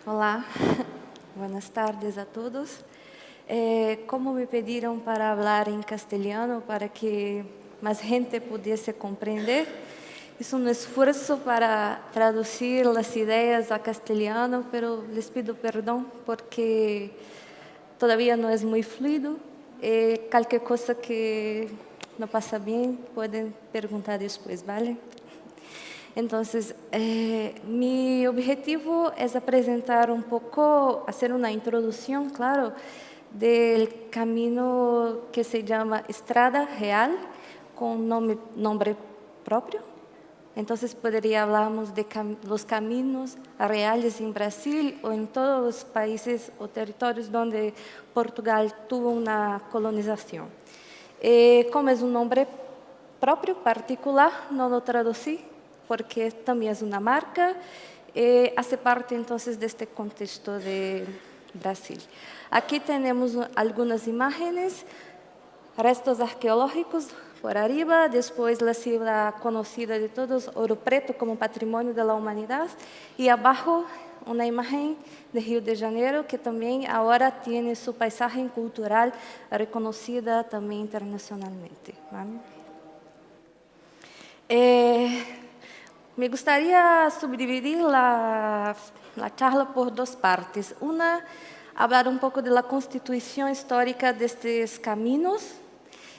Olá, buenas tardes a todos. Como me pediram para falar em castelhano para que mais gente pudesse compreender, hice um esforço para traduzir as ideias a castelhano, pero les pido perdão porque todavía não é muito fluido. Qualquer coisa que não passa bem, podem perguntar depois, ¿vale? Entonces, mi objetivo es presentar un poco, hacer una introducción, claro, del camino que se llama Estrada Real, con nombre propio. Entonces, podría hablarnos de los caminos reales en Brasil o en todos los países o territorios donde Portugal tuvo una colonización. Como es un nombre propio, particular, no lo traducí, porque también es una marca, hace parte entonces de este contexto de Brasil. Aquí tenemos algunas imágenes, restos arqueológicos por arriba, después la ciudad conocida de todos, Ouro Preto, como patrimonio de la humanidad, y abajo una imagen de Río de Janeiro, que también ahora tiene su paisaje cultural reconocida también internacionalmente, ¿vale? Me gustaría subdividir la charla por dos partes. Una, hablar un poco de la constitución histórica de estos caminos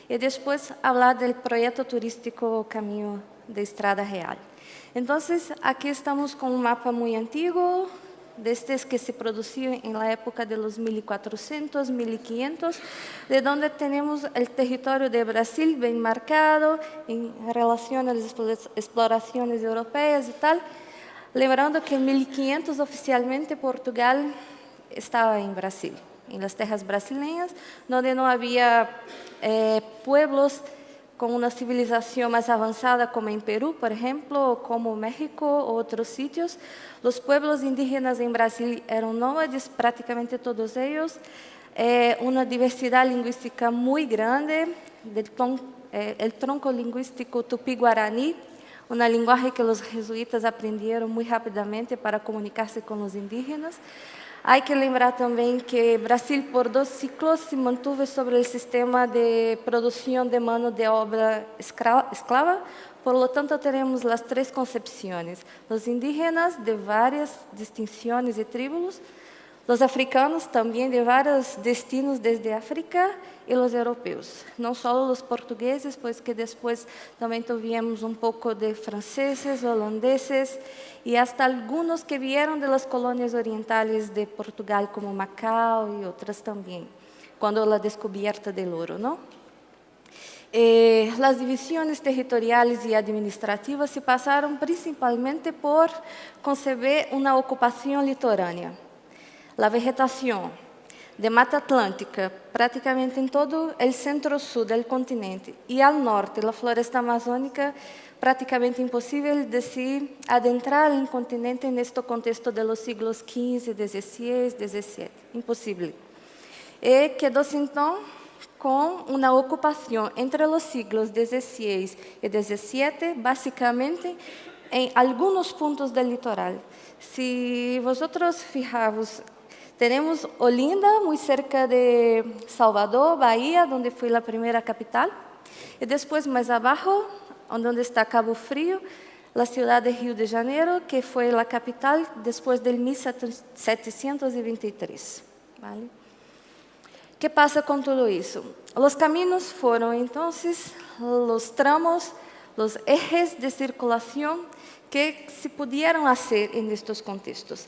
y después hablar del proyecto turístico Camino de Estrada Real. Entonces, aquí estamos con un mapa muy antiguo, de estos que se produciam en la época de los 1400, 1500, de donde tenemos el territorio de Brasil bien marcado en relación a las exploraciones europeas y tal. Lembrando que en 1500 oficialmente Portugal estaba en Brasil, en las tierras brasileñas, donde no había pueblos con una civilización más avanzada como en Perú, por ejemplo, o como México o otros sitios. Los pueblos indígenas en Brasil eran nómades, prácticamente todos ellos, una diversidad lingüística muy grande, el tronco lingüístico tupi-guaraní, una lenguaje que los jesuitas aprendieron muy rápidamente para comunicarse con los indígenas. Hay que lembrar también que Brasil por 2 ciclos se mantuvo sobre el sistema de producción de mano de obra esclava, por lo tanto tenemos las 3 concepciones, los indígenas de varias distinciones y tribus, los africanos también de varios destinos desde África y los europeos, no solo los portugueses, pues que después también tuvimos un poco de franceses, holandeses y hasta algunos que vieron de las colonias orientales de Portugal como Macao y otras también, cuando la descubierta del oro, ¿no? Las divisiones territoriales y administrativas se pasaron principalmente por concebir una ocupación litoránea. La vegetación de Mata Atlántica, prácticamente en todo el centro-sur del continente, y al norte, la floresta amazónica, prácticamente imposible de adentrar en el continente en este contexto de los siglos XV, XVI, XVII. Imposible. Quedó entonces con una ocupación entre los siglos XVI y XVII, básicamente en algunos puntos del litoral. Si vosotros fijaros, tenemos Olinda, muy cerca de Salvador, Bahía, donde fue la primera capital. Y después, más abajo, donde está Cabo Frío, la ciudad de Río de Janeiro, que fue la capital después del 1723. ¿Vale? ¿Qué pasa con todo eso? Los caminos fueron entonces los tramos, los ejes de circulación que se pudieron hacer en estos contextos.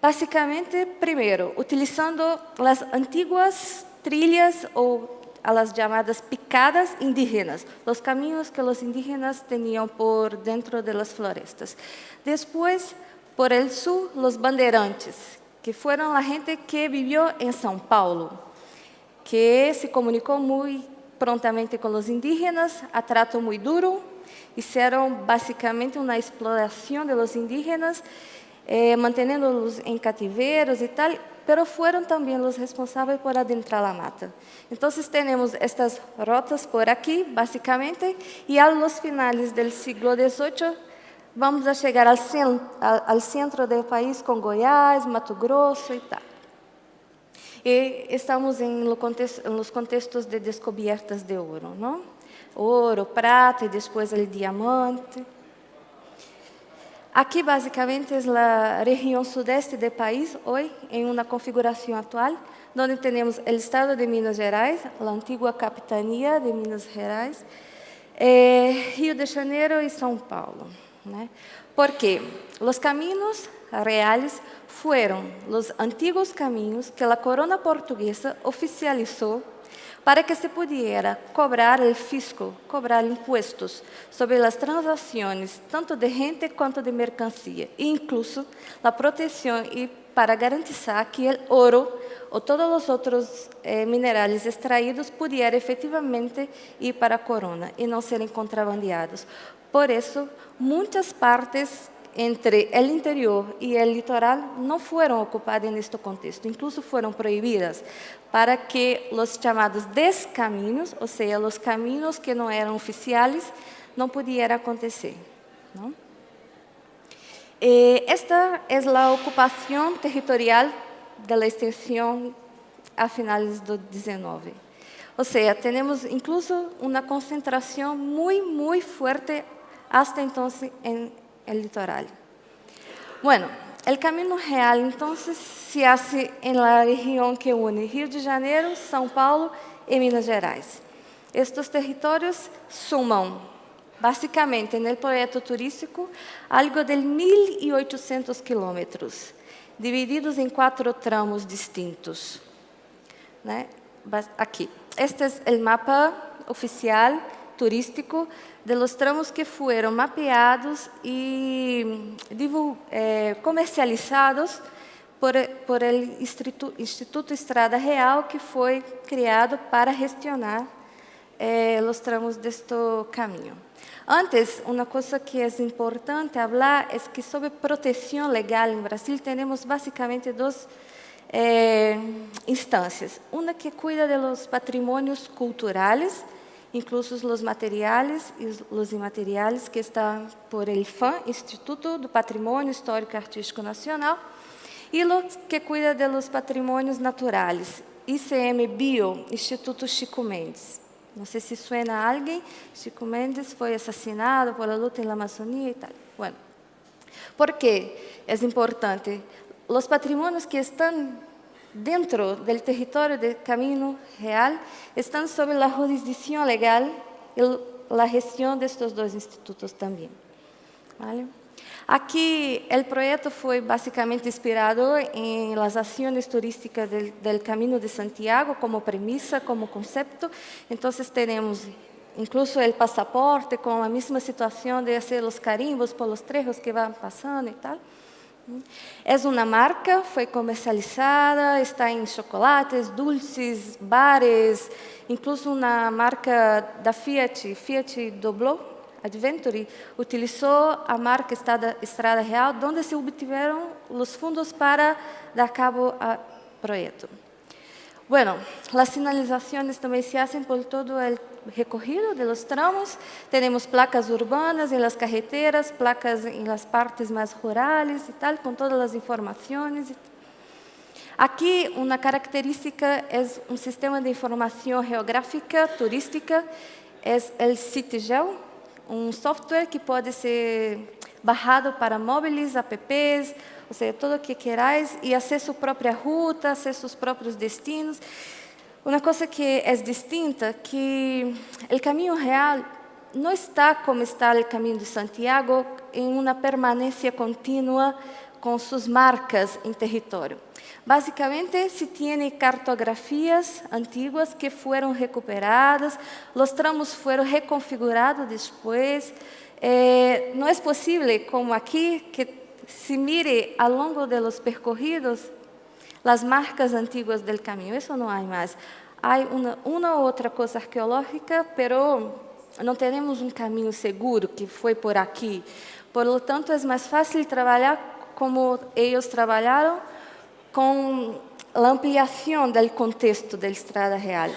Básicamente, primero, utilizando las antiguas trilhas o a las llamadas picadas indígenas, los caminos que los indígenas tenían por dentro de las florestas. Después, por el sur, los bandeirantes, que fueron la gente que vivió en São Paulo, que se comunicó muy prontamente con los indígenas, a trato muy duro, hicieron básicamente una exploración de los indígenas, manteniéndolos en cativeros y tal, pero fueron también los responsables por adentrar la mata. Entonces tenemos estas rotas por aquí, básicamente, y a los finales del siglo XVIII vamos a chegar ao centro do país com Goiás, Mato Grosso e tal. E estamos em los contextos de descobertas de ouro, não? Ouro, prata e depois o diamante. Aqui, basicamente, é a região sudeste do país, hoje, em uma configuração atual, onde temos o estado de Minas Gerais, a antiga capitania de Minas Gerais, Rio de Janeiro e São Paulo. Né? Porque os caminhos reais foram os antigos caminhos que a corona portuguesa oficializou para que se pudiera cobrar o fisco, cobrar impuestos sobre as transações, tanto de gente quanto de mercancia, e incluso a proteção e para garantizar que o ouro ou todos os outros minerais extraídos pudieran efetivamente ir para a corona e não serem contrabandeados. Por isso, muitas partes entre o interior e o litoral não foram ocupadas neste contexto, incluso foram proibidas, para que os chamados descaminhos, ou seja, os caminhos que não eram oficiais, não pudieran acontecer. Não? Esta é a ocupação territorial da extensão a finais do 19. Ou seja, temos incluso uma concentração muito forte hasta entonces en el litoral. Bueno, el camino real entonces se hace en la región que une Rio de Janeiro, São Paulo y Minas Gerais. Estos territorios suman, básicamente, en el proyecto turístico, algo de 1.800 kilómetros, divididos em 4 tramos distintos. Né? Aqui. Este é o mapa oficial turístico de los tramos que foram mapeados e comercializados por el Instituto Estrada Real, que foi criado para gestionar os tramos deste caminho. Antes, uma coisa que é importante falar é que sobre proteção legal em Brasil temos basicamente 2 instâncias. Uma que cuida de los patrimônios culturais, inclusos os materiais e os imateriais, que está por el IPHAN, Instituto do Patrimônio Histórico e Artístico Nacional, e os que cuida de los patrimônios naturais, ICMBio, Instituto Chico Mendes. Não sei se suena a alguém. Chico Mendes foi assassinado por a luta na Amazônia e tal. Bueno, ¿por qué es importante? Los patrimonios que están dentro del territorio del Camino Real están sobre la jurisdicción legal y la gestión de estos 2 institutos también. ¿Vale? Aquí el proyecto fue básicamente inspirado en las acciones turísticas del Camino de Santiago como premisa, como concepto. Entonces tenemos incluso el pasaporte con la misma situación de hacer los carimbos por los trejos que van pasando y tal. Es una marca, fue comercializada, está en chocolates, dulces, bares, incluso una marca da Fiat Doblo Adventure, utilizó a marca Estrada Real, donde se obtuvieron los fondos para dar cabo al proyecto. Bueno, las señalizaciones también se hacen por todo el recorrido de los tramos. Tenemos placas urbanas en las carreteras, placas en las partes más rurales y tal, con todas las informaciones. Aquí una característica es un sistema de información geográfica turística, es el CityGeo, un software que puede ser bajado para móviles, apps, ou seja, tudo o que queráis, e hacer sua própria ruta, hacer seus próprios destinos. Uma coisa que é distinta, que o caminho real não está como está o caminho de Santiago, em uma permanência contínua com suas marcas em território. Basicamente, se tem cartografias antiguas que foram recuperadas, os tramos foram reconfigurados depois. Não é possível, como aqui, que se mire ao longo de los percorridos as marcas antiguas del caminho. Isso não há mais. Há uma ou outra coisa arqueológica, pero não temos um caminho seguro que foi por aqui. Por lo tanto, é mais fácil trabalhar como eles trabalharam, com a ampliação do contexto da Estrada Real.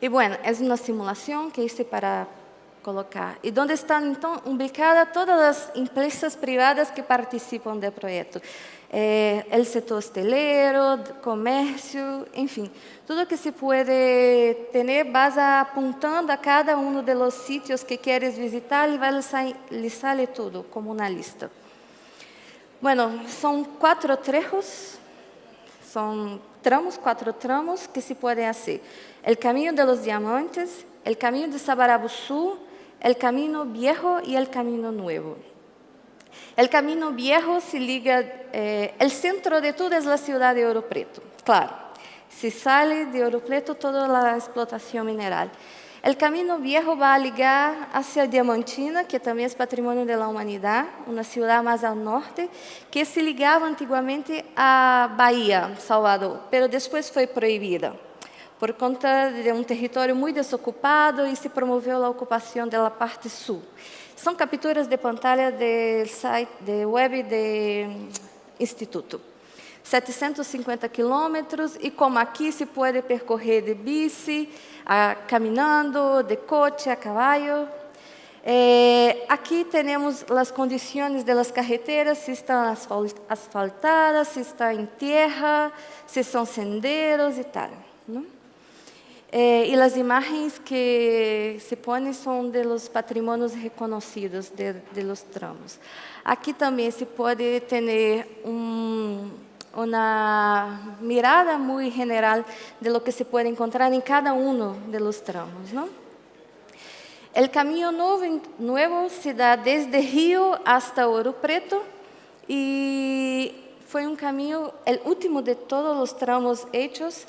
E, bueno, é uma simulação que hice para colocar. E onde estão, então, ubicadas todas as empresas privadas que participam do projeto. O setor hostelero, comércio, enfim. Tudo que se pode ter, vas apontando a cada um dos sítios que queres visitar e lhe sale tudo, como uma lista. Bueno, são 4 trechos, são tramos, 4 tramos que se podem fazer. O Caminho de los Diamantes, o Caminho de Sabarabuçu, o Caminho Viejo e o Caminho Nuevo. O Caminho Viejo se liga, o centro de tudo é a cidade de Ouro Preto. Claro, se sale de Ouro Preto toda a explotação mineral. O Caminho Viejo vai ligar hacia Diamantina, que também é patrimônio da humanidade, uma cidade mais ao norte, que se ligava antigamente à Bahia, Salvador, mas depois foi proibida por conta de um território muito desocupado e se promoveu a ocupação da parte sul. São capturas de pantalla do site de web do Instituto. 750 quilômetros e como aqui se pode percorrer de bici, caminhando, de coche, a caballo. Aqui temos as condições das carreteras, se estão asfaltadas, se estão em terra, se são senderos e tal. Não? E as imagens que se põem são dos patrimônios reconhecidos de los tramos. Aqui também se pode ter uma mirada muito geral de lo que se pode encontrar em cada de los tramos, não? O caminho novo se dá desde Rio hasta Ouro Preto e foi um caminho, o último de todos os tramos hechos,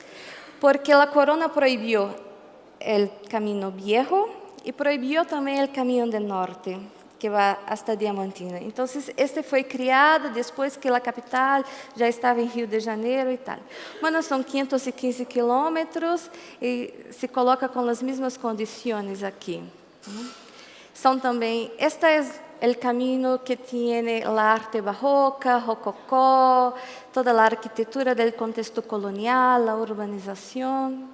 porque a corona proibiu o Caminho Viejo e proibiu também o Caminho do Norte, que vai hasta Diamantina. Então, este foi criado depois que a capital já estava em Rio de Janeiro e tal. Bueno, são 515 quilômetros e se coloca com as mesmas condições aqui. São também, este é o caminho que tem a arte barroca, rococó, toda a arquitetura do contexto colonial, a urbanização,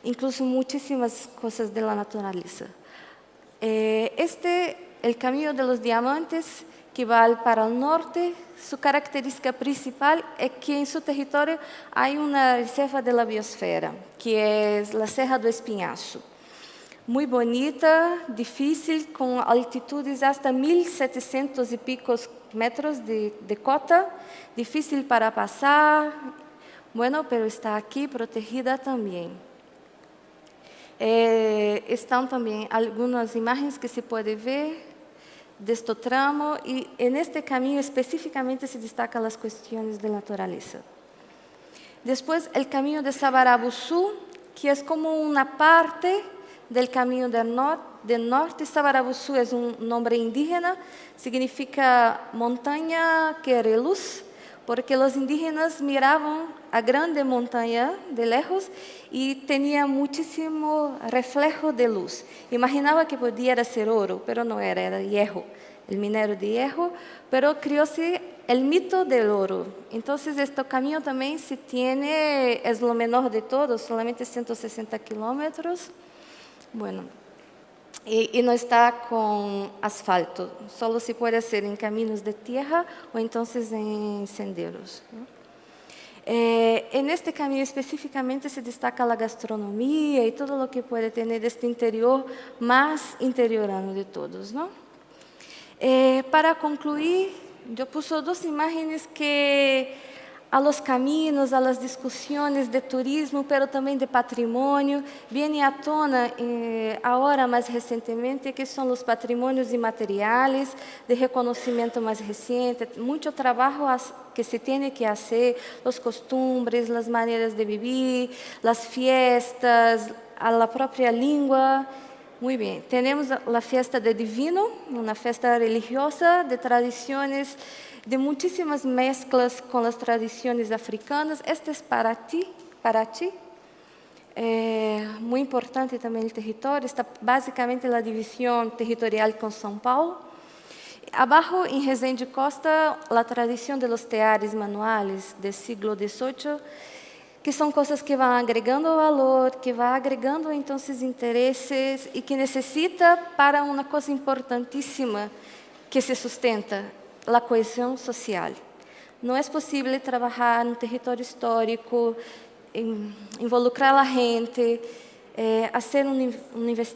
incluso muitíssimas coisas da natureza. O Caminho de los Diamantes, que vai para o norte, sua característica principal é que em seu território há uma reserva da biosfera, que é a Serra do Espinhaço. Muito bonita, difícil, com altitudes hasta 1.700 e picos metros de cota, difícil para passar, bueno, pero está aqui protegida também. Estão também algumas imagens que se pode ver deste tramo e neste caminho especificamente se destacam as questões de natureza. Depois, o Caminho de Sabarabuçu, que é como uma parte del Caminho del Norte. Sabarabuçu é um nome indígena, significa montanha que reluz, porque os indígenas miravam a grande montanha de lejos e tinha muitíssimo reflejo de luz. Imaginava que podia ser ouro, mas não era, era hierro, o minério de hierro, mas criou-se o mito del ouro. Então, este caminho também se tem, é o menor de todos, solamente 160 quilômetros. Bueno, e não está com asfalto, só se pode fazer em caminhos de terra ou então em senderos. Neste caminho especificamente se destaca a gastronomia e tudo o que pode ter deste interior mais interiorano de todos, não? Para concluir, eu pus 2 imagens que a los caminos, a las discussões de turismo, pero também de patrimônio, vêm à tona agora mais recentemente, que são os patrimônios imateriais, de reconhecimento mais recente, muito trabalho que se tem que fazer, os costumes, as maneiras de viver, as fiestas, a própria língua. Muito bem, temos a festa de Divino, uma festa religiosa de tradições de muitíssimas mesclas com as tradições africanas. Este é Paraty. Muito importante também o território, está basicamente a divisão territorial com São Paulo. Abaixo, em Resende Costa, a tradição de los teares manuais do século XVIII que são coisas que vão agregando valor, que vão agregando, então, interesses e que necessita para uma coisa importantíssima que se sustenta, a coesão social. Não é possível trabalhar no território histórico, involucrar a gente, fazer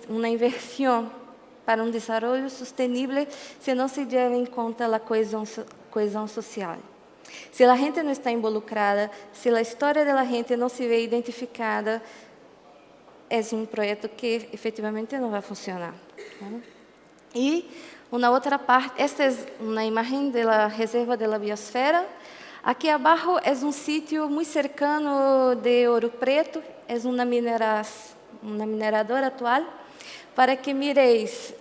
uma inversão para um desenvolvimento sustentável se não se leva em conta a coesão social. Se a gente não está involucrada, se a história da gente não se vê identificada, é um projeto que efetivamente não vai funcionar. E uma outra parte, esta é uma imagem da reserva da biosfera. Aqui abaixo é um sítio muito cercano de Ouro Preto, é uma mineradora atual, para que mireis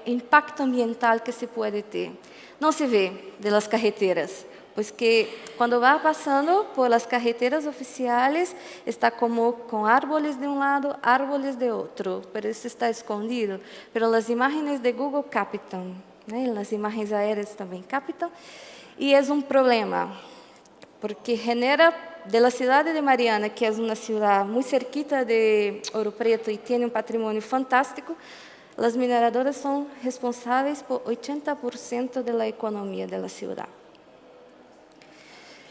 impacto ambiental que se pode ter. Não se vê das carreteras, pois que quando vai passando por las carreteras oficiais, está como com árvores de um lado, árvores de outro, mas isso está escondido. Mas as imagens de Google captam, as imagens aéreas também captam, e é um problema, porque genera da cidade de Mariana, que é uma cidade muito cerquita de Ouro Preto e tem um patrimônio fantástico, as mineradoras são responsáveis por 80% da economia da cidade.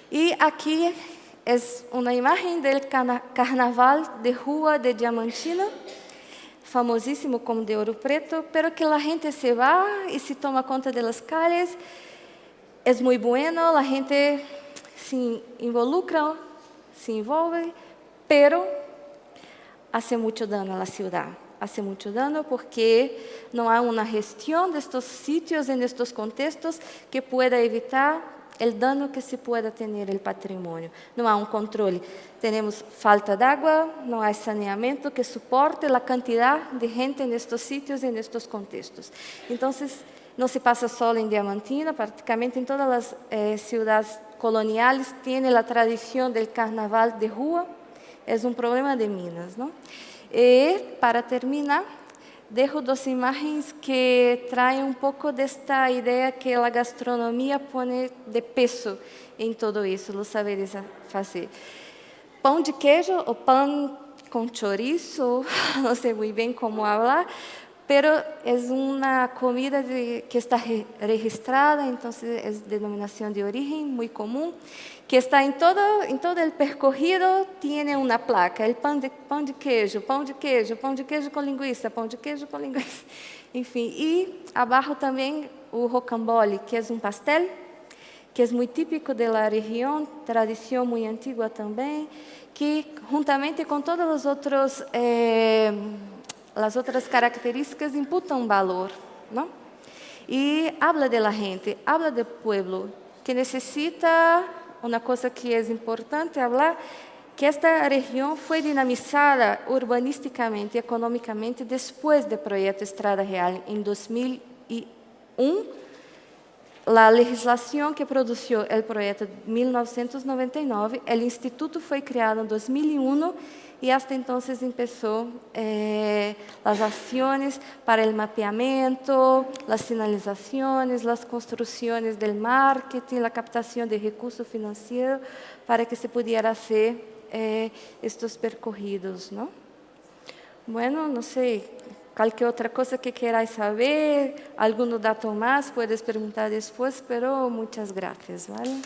E aqui é uma imagem do carnaval de rua de Diamantina, famosíssimo como de Ouro Preto, pero que a gente se vai e se toma conta das calles. É muito bueno, a gente se involucra, se envolve, pero hace muito dano à cidade. Hace muito dano porque não há uma gestão destes sítios, em estes contextos, que pueda evitar o dano que se pueda ter no patrimônio. Não há um controle. Temos falta de água, não há saneamento que suporte a quantidade de gente nestes sítios e nestes contextos. Então, não se passa só em Diamantina, praticamente em todas as cidades coloniais tem a tradição do carnaval de rua. É um problema de Minas, não? E, para terminar, deixo duas imagens que traem um pouco desta ideia que a gastronomia põe de peso em tudo isso, os saberes fazer. Pão de queijo ou pão com chouriço, não sei muito bem como falar, pero é uma comida que está registrada, então é denominação de origem, muito comum, que está em todo o percorrido, tem uma placa, pão de queijo, pão de queijo, pão de queijo com linguiça, pão de queijo com linguiça, enfim. E abaixo também o rocambole, que é um pastel, que é muito típico da região, tradição muito antiga também, que juntamente com todos os outros as outras características imputam valor, não? E habla de la gente, habla do pueblo, que necessita uma coisa que é importante falar, que esta região foi dinamizada urbanisticamente e economicamente depois do projeto Estrada Real, em 2001. A legislação que produziu o projeto em 1999, o instituto foi criado em 2001 e hasta entonces começou as ações para o mapeamento, as sinalizações, as construções do marketing, a captação de recursos financeiros para que se pudiera fazer estes percorridos, não? Bueno, não sei, qualquer outra coisa que queráis saber, algum dato mais, puedes perguntar depois, pero muitas gracias, ¿vale?